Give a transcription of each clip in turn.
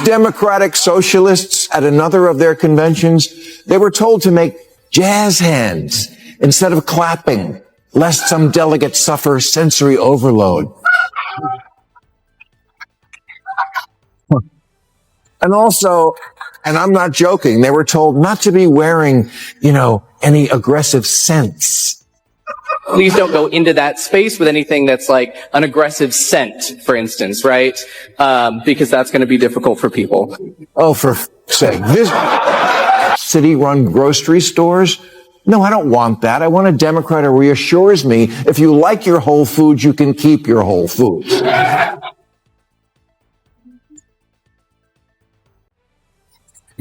Democratic socialists at another of their conventions, they were told to make jazz hands instead of clapping, lest some delegates suffer sensory overload. And also, and I'm not joking, they were told not to be wearing, any aggressive scents. Please don't go into that space with anything that's like an aggressive scent, for instance, right? Because that's going to be difficult for people. Oh, for sake. This city-run grocery stores? No, I don't want that. I want a Democrat who reassures me if you like your Whole Foods, you can keep your Whole Foods.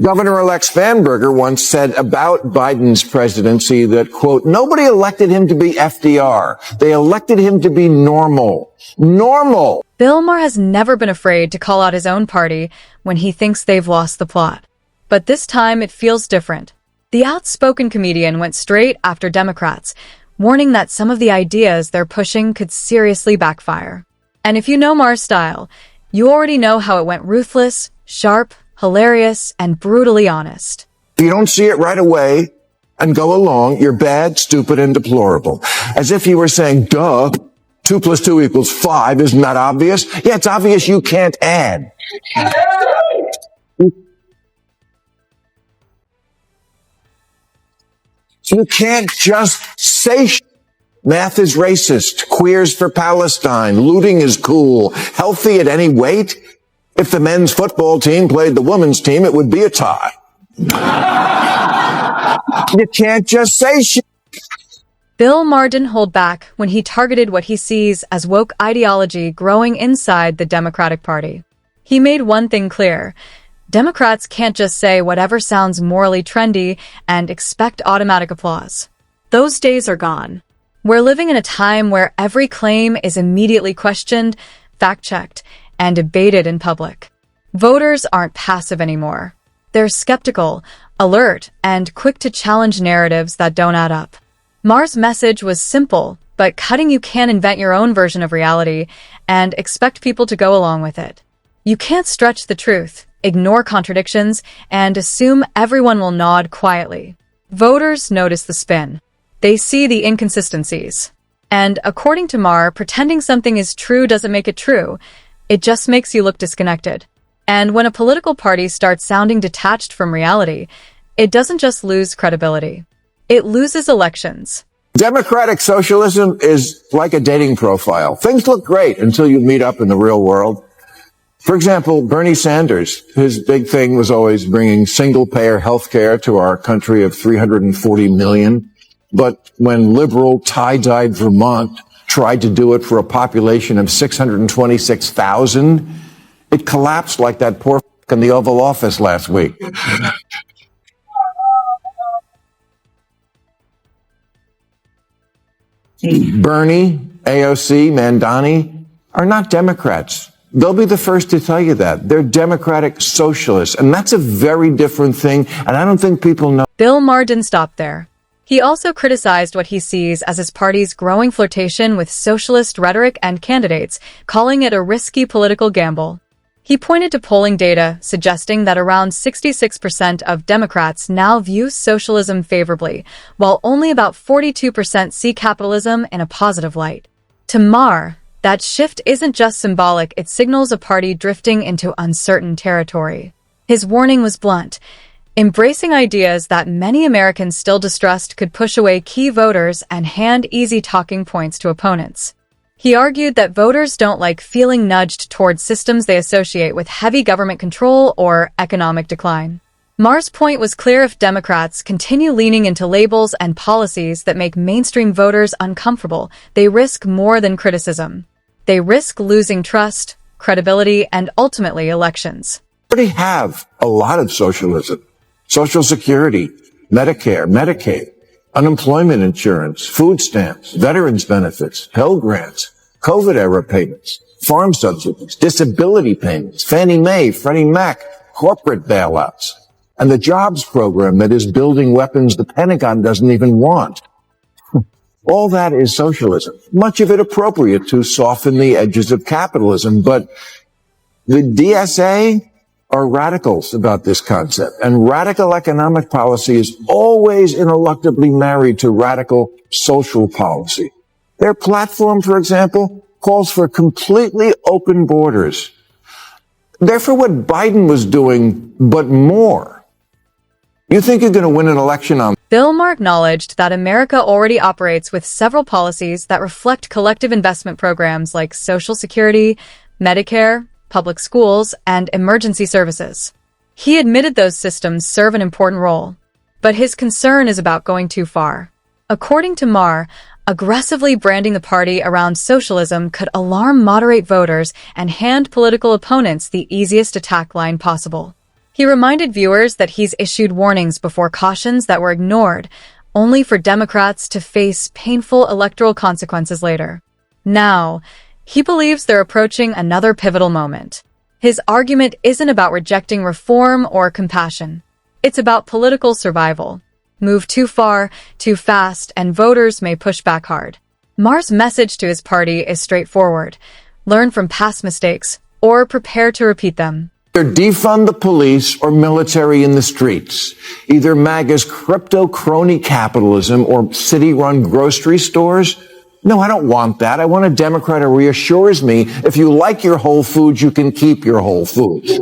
Governor-elect Spanberger once said about Biden's presidency that, quote, nobody elected him to be FDR. They elected him to be normal. Normal. Bill Maher has never been afraid to call out his own party when he thinks they've lost the plot. But this time it feels different. The outspoken comedian went straight after Democrats, warning that some of the ideas they're pushing could seriously backfire. And if you know Maher's style, you already know how it went ruthless, sharp, hilarious, and brutally honest. If you don't see it right away and go along, you're bad, stupid, and deplorable. As if you were saying, duh, 2 + 2 = 5. Isn't that obvious? Yeah, it's obvious you can't add. You can't just say math is racist, queers for Palestine, looting is cool, healthy at any weight. If the men's football team played the women's team, it would be a tie. You can't just say shit. Bill Maher didn't hold back when he targeted what he sees as woke ideology growing inside the Democratic Party. He made one thing clear. Democrats can't just say whatever sounds morally trendy and expect automatic applause. Those days are gone. We're living in a time where every claim is immediately questioned, fact-checked, and debated in public. Voters aren't passive anymore. They're skeptical, alert, and quick to challenge narratives that don't add up. Maher's message was simple, but cutting. You can't invent your own version of reality and expect people to go along with it. You can't stretch the truth, ignore contradictions, and assume everyone will nod quietly. Voters notice the spin. They see the inconsistencies. And according to Maher, pretending something is true doesn't make it true. It just makes you look disconnected. And when a political party starts sounding detached from reality, it doesn't just lose credibility. It loses elections. Democratic socialism is like a dating profile. Things look great until you meet up in the real world. For example, Bernie Sanders, his big thing was always bringing single-payer health care to our country of 340 million. But when liberal, tie-dyed Vermont tried to do it for a population of 626,000, it collapsed like that poor in the Oval Office last week. Bernie, AOC, Mandani are not Democrats. They'll be the first to tell you that. They're Democratic socialists, and that's a very different thing, and I don't think people know. Bill Maher didn't stop there. He also criticized what he sees as his party's growing flirtation with socialist rhetoric and candidates, calling it a risky political gamble. He pointed to polling data suggesting that around 66% of Democrats now view socialism favorably, while only about 42% see capitalism in a positive light. To Maher, that shift isn't just symbolic, it signals a party drifting into uncertain territory. His warning was blunt. Embracing ideas that many Americans still distrust could push away key voters and hand easy talking points to opponents. He argued that voters don't like feeling nudged towards systems they associate with heavy government control or economic decline. Maher's point was clear: if Democrats continue leaning into labels and policies that make mainstream voters uncomfortable, they risk more than criticism. They risk losing trust, credibility, and ultimately elections. We already have a lot of socialism. Social Security, Medicare, Medicaid, unemployment insurance, food stamps, veterans benefits, Pell Grants, COVID-era payments, farm subsidies, disability payments, Fannie Mae, Freddie Mac, corporate bailouts, and the jobs program that is building weapons the Pentagon doesn't even want. All that is socialism, much of it appropriate to soften the edges of capitalism, but the DSA, are radicals about this concept. And radical economic policy is always ineluctably married to radical social policy. Their platform, for example, calls for completely open borders. They're for what Biden was doing, but more. You think you're going to win an election on Bill Maher acknowledged that America already operates with several policies that reflect collective investment programs like Social Security, Medicare, public schools, and emergency services. He admitted those systems serve an important role, but his concern is about going too far. According to Maher, aggressively branding the party around socialism could alarm moderate voters and hand political opponents the easiest attack line possible. He reminded viewers that he's issued warnings before cautions that were ignored, only for Democrats to face painful electoral consequences later. Now, he believes they're approaching another pivotal moment. His argument isn't about rejecting reform or compassion. It's about political survival. Move too far, too fast, and voters may push back hard. Maher's message to his party is straightforward. Learn from past mistakes, or prepare to repeat them. Either defund the police or military in the streets. Either MAGA's crypto crony capitalism or city-run grocery stores. No, I don't want that. I want a Democrat who reassures me if you like your Whole Foods, you can keep your Whole Foods.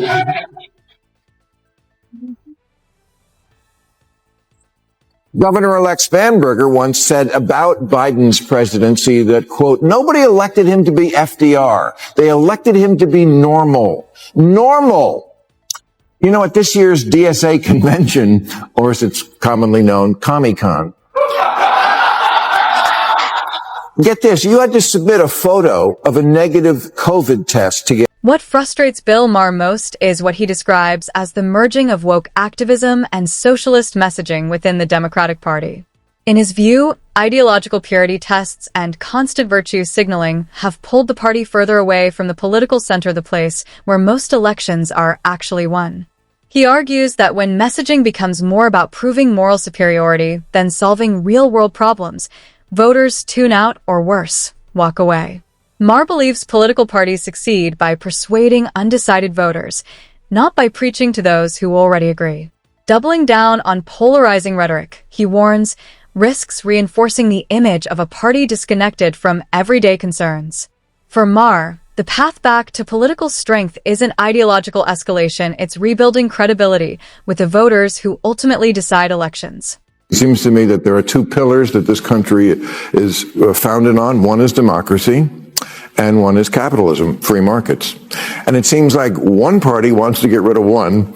Governor-elect Spanberger once said about Biden's presidency that, quote, nobody elected him to be FDR. They elected him to be normal. Normal. You know, at this year's DSA convention, or as it's commonly known, Comic-Con, get this, you had to submit a photo of a negative COVID test to get. What frustrates Bill Maher most is what he describes as the merging of woke activism and socialist messaging within the Democratic Party. In his view, ideological purity tests and constant virtue signaling have pulled the party further away from the political center, the place where most elections are actually won. He argues that when messaging becomes more about proving moral superiority than solving real-world problems, voters tune out or worse, walk away. Maher believes political parties succeed by persuading undecided voters, not by preaching to those who already agree. Doubling down on polarizing rhetoric, he warns, risks reinforcing the image of a party disconnected from everyday concerns. For Maher, the path back to political strength isn't ideological escalation, it's rebuilding credibility with the voters who ultimately decide elections. It seems to me that there are two pillars that this country is founded on. One is democracy, and one is capitalism, free markets. And it seems like one party wants to get rid of one,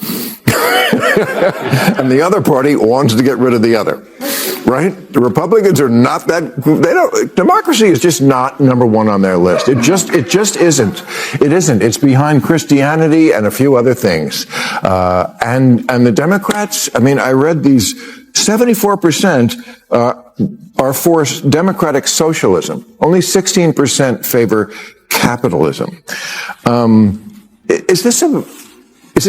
and the other party wants to get rid of the other, right? The Republicans are not that, democracy is just not number one on their list. It just isn't. It isn't. It's behind Christianity and a few other things. And the Democrats, I mean, I read these 74% are for democratic socialism. Only 16% favor capitalism. Is this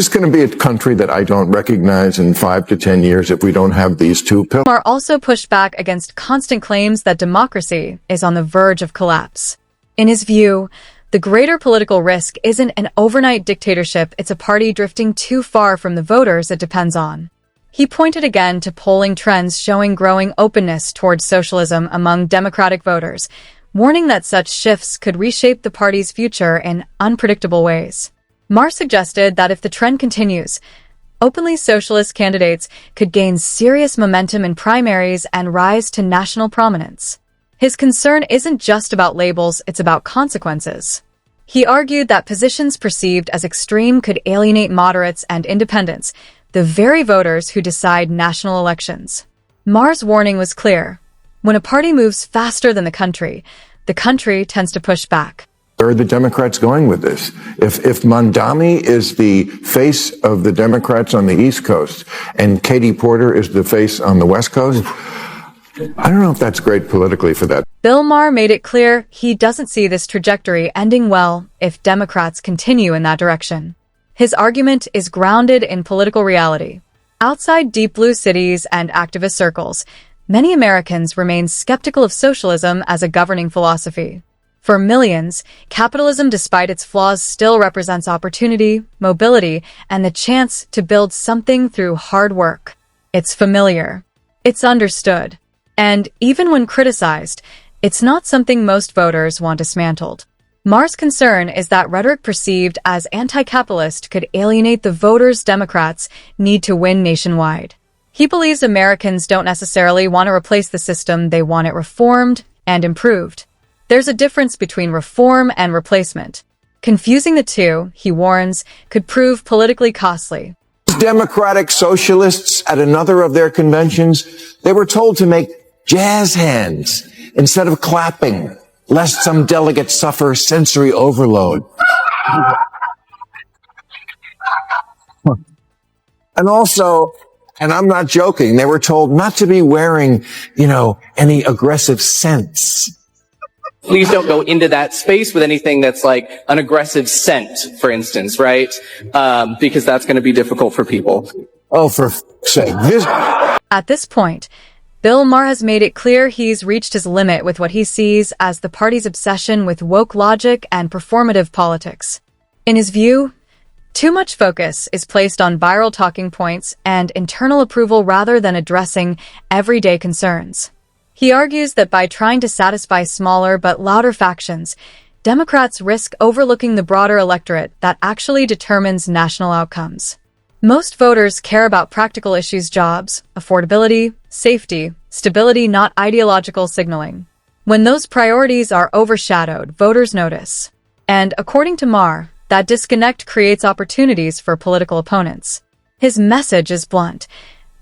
going to be a country that I don't recognize in 5 to 10 years if we don't have these two pillars? Maher also pushed back against constant claims that democracy is on the verge of collapse. In his view, the greater political risk isn't an overnight dictatorship, it's a party drifting too far from the voters it depends on. He pointed again to polling trends showing growing openness towards socialism among Democratic voters, warning that such shifts could reshape the party's future in unpredictable ways. Maher suggested that if the trend continues, openly socialist candidates could gain serious momentum in primaries and rise to national prominence. His concern isn't just about labels, it's about consequences. He argued that positions perceived as extreme could alienate moderates and independents, the very voters who decide national elections. Maher's warning was clear. When a party moves faster than the country tends to push back. Where are the Democrats going with this? If Mondami is the face of the Democrats on the East Coast and Katie Porter is the face on the West Coast, I don't know if that's great politically for that. Bill Maher made it clear he doesn't see this trajectory ending well if Democrats continue in that direction. His argument is grounded in political reality. Outside deep blue cities and activist circles, many Americans remain skeptical of socialism as a governing philosophy. For millions, capitalism, despite its flaws, still represents opportunity, mobility, and the chance to build something through hard work. It's familiar. It's understood. And even when criticized, it's not something most voters want dismantled. Maher's concern is that rhetoric perceived as anti-capitalist could alienate the voters Democrats need to win nationwide. He believes Americans don't necessarily want to replace the system, they want it reformed and improved. There's a difference between reform and replacement. Confusing the two, he warns, could prove politically costly. Democratic socialists at another of their conventions, they were told to make jazz hands instead of clapping, lest some delegates suffer sensory overload. And also, and I'm not joking, they were told not to be wearing, any aggressive scents. Please don't go into that space with anything that's like an aggressive scent, for instance, right? Because that's going to be difficult for people. Oh, for f***'s sake. At this point, Bill Maher has made it clear he's reached his limit with what he sees as the party's obsession with woke logic and performative politics. In his view, too much focus is placed on viral talking points and internal approval rather than addressing everyday concerns. He argues that by trying to satisfy smaller but louder factions, Democrats risk overlooking the broader electorate that actually determines national outcomes. Most voters care about practical issues: jobs, affordability, safety, stability, not ideological signaling. When those priorities are overshadowed, voters notice. And according to Maher, that disconnect creates opportunities for political opponents. His message is blunt.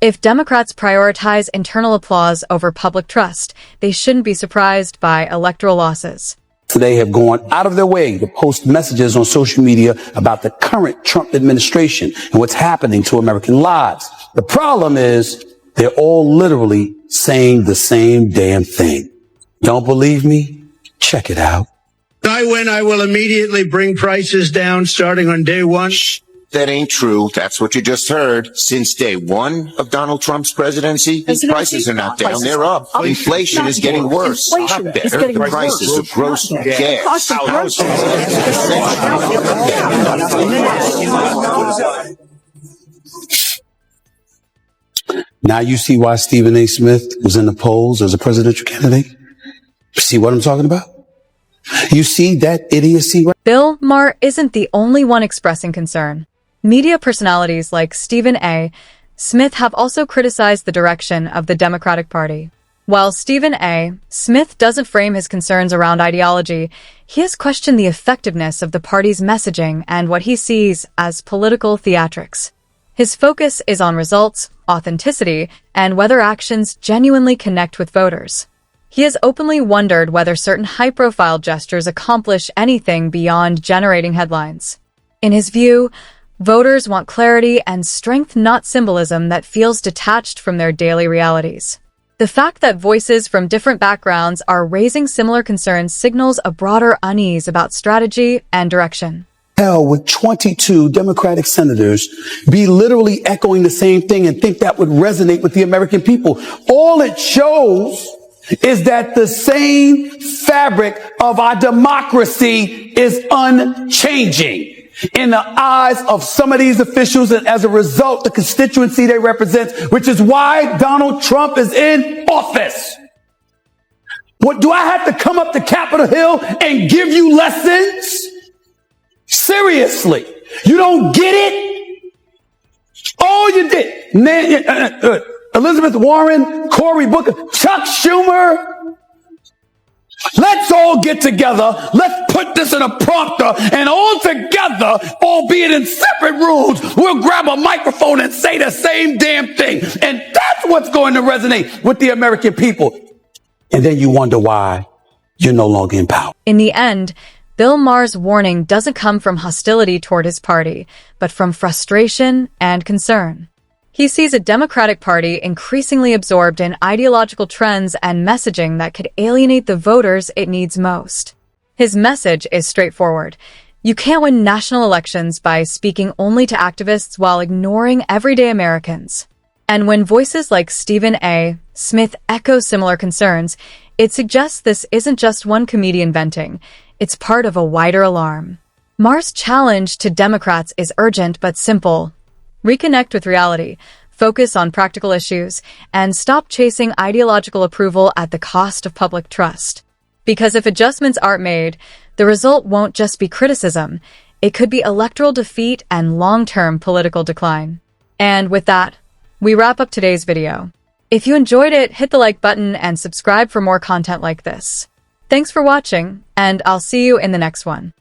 If Democrats prioritize internal applause over public trust, they shouldn't be surprised by electoral losses. They have gone out of their way to post messages on social media about the current Trump administration and what's happening to American lives. The problem is they're all literally saying the same damn thing. Don't believe me? Check it out. I win, I will immediately bring prices down starting on day one. That ain't true. That's what you just heard. Since day one of Donald Trump's presidency, prices are not down, they're up. Inflation is getting worse. Not better. The prices of gross gas. Now you see why Stephen A. Smith was in the polls as a presidential candidate? See what I'm talking about? You see that idiocy? Bill Maher isn't the only one expressing concern. Media personalities like Stephen A. Smith have also criticized the direction of the Democratic Party. While Stephen A. Smith doesn't frame his concerns around ideology, he has questioned the effectiveness of the party's messaging and what he sees as political theatrics. His focus is on results, authenticity, and whether actions genuinely connect with voters. He has openly wondered whether certain high-profile gestures accomplish anything beyond generating headlines. In his view, voters want clarity and strength, not symbolism that feels detached from their daily realities. The fact that voices from different backgrounds are raising similar concerns signals a broader unease about strategy and direction. Hell, would 22 Democratic senators be literally echoing the same thing and think that would resonate with the American people? All it shows is that the same fabric of our democracy is unchanging in the eyes of some of these officials, and as a result, the constituency they represent, which is why Donald Trump is in office. What, do I have to come up to Capitol Hill and give you lessons? Seriously, you don't get it? Oh, you did. Elizabeth Warren, Cory Booker, Chuck Schumer. Let's all get together. Let's put this in a prompter, and all together, albeit in separate rooms, we'll grab a microphone and say the same damn thing. And that's what's going to resonate with the American people. And then you wonder why you're no longer in power. In the end, Bill Maher's warning doesn't come from hostility toward his party, but from frustration and concern. He sees a Democratic Party increasingly absorbed in ideological trends and messaging that could alienate the voters it needs most. His message is straightforward. You can't win national elections by speaking only to activists while ignoring everyday Americans. And when voices like Stephen A. Smith echo similar concerns, It suggests this isn't just one comedian venting, it's part of a wider alarm. Maher's challenge to Democrats is urgent but simple. Reconnect with reality, focus on practical issues, and stop chasing ideological approval at the cost of public trust. Because if adjustments aren't made, the result won't just be criticism, it could be electoral defeat and long-term political decline. And with that, we wrap up today's video. If you enjoyed it, hit the like button and subscribe for more content like this. Thanks for watching, and I'll see you in the next one.